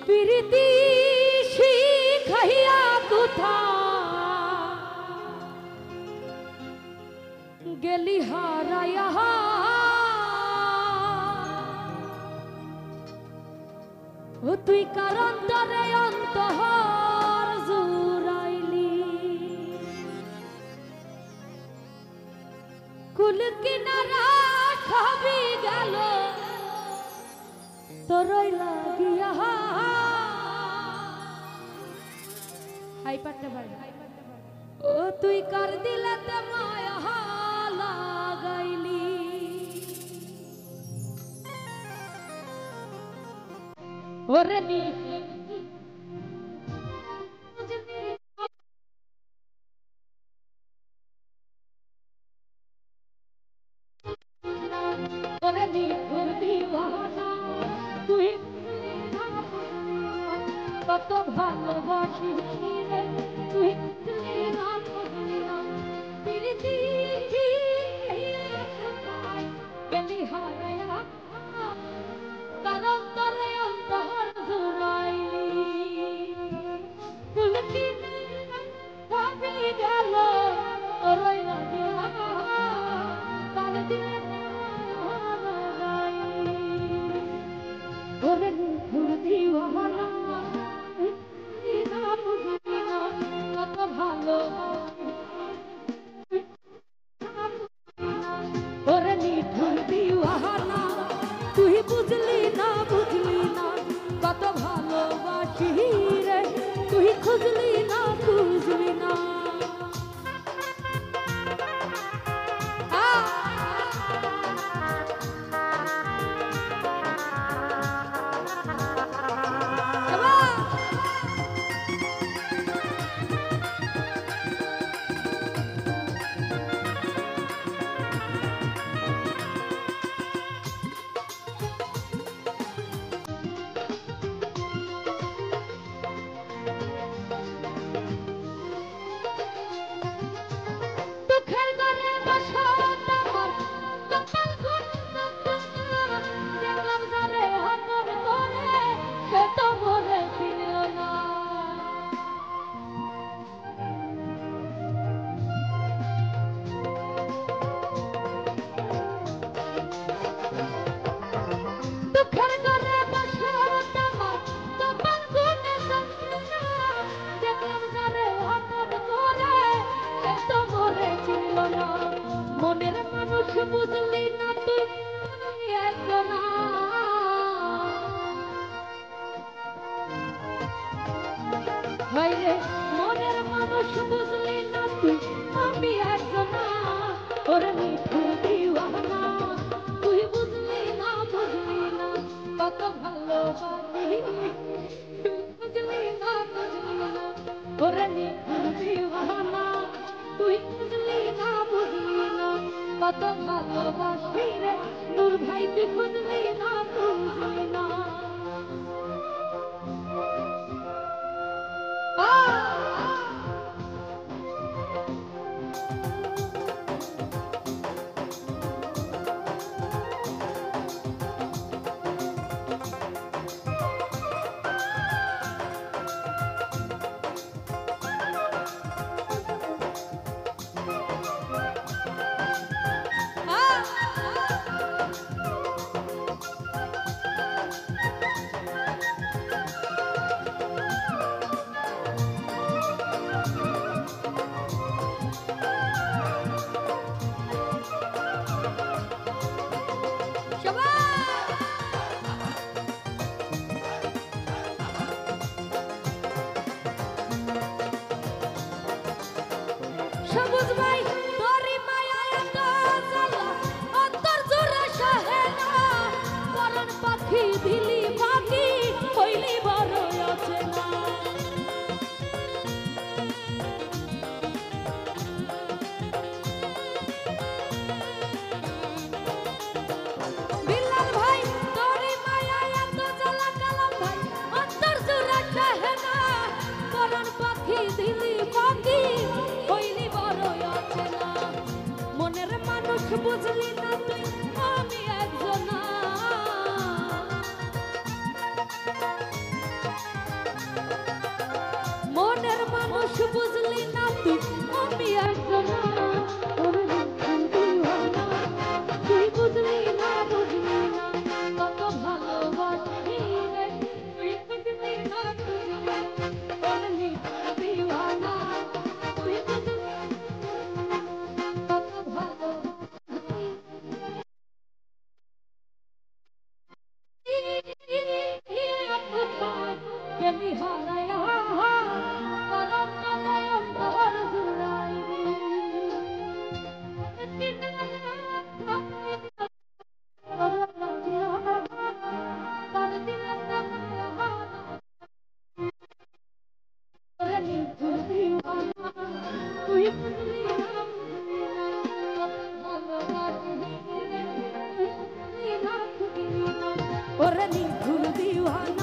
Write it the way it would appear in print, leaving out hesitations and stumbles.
প্রীতি শিখাইয়া কোথা গেলি হারাইয়া ও তুই কারণ তরে অন্তহর জুরাইলি কুল কিনারা সবই গেল তোরই লাগিয়া হাই পারতে পারি ও তুই কার দিলেতে মায়া লাগাইলি ওরে নি ওরে নি দিওয়ানা তুই কত ভালোবাসি রে তুই না প্রীতি গেলি হারাইয়া কারণ তরে অন্তর জুড়াইলি ফুলকি ভাবি গেল তোরই লাগিয়া কার দিলে ওরে ফুল দিওয়ানা কত ভালো ওরে নিঠুর দিওয়ানা তুই বুঝলি না কত ভালোবাসি রে তুই খুঁজলি না মনের মানুষ বুঝলি না তুই একজনা ভাইরে মনের মানুষ বুঝলি না তুই আমি একজনা ওরে মিঠু দিওয়ানা তুই বুঝলি না কত ভালোবাসি বুঝলি না ওরে মিঠু দিওয়ানা তুই বুঝলি না কত ভালোবাসি রে নূর ভাই তুই বুঝলি না সবুজ ভাই তোরি মায়া এত জ্বালা অন্তর জোড়া সহে না পরাণ পাখি দিলি পাখি হইলি বড় অচেনা বিলাল ভাই তোরি মায়া এত জ্বালা কালাম ভাই অন্তর জোড়া সহে না পরাণ পাখি দিলি পাখি হইলি বড় অচেনা মনের মানুষ বুঝলি বন্ধুর দিওয়ানা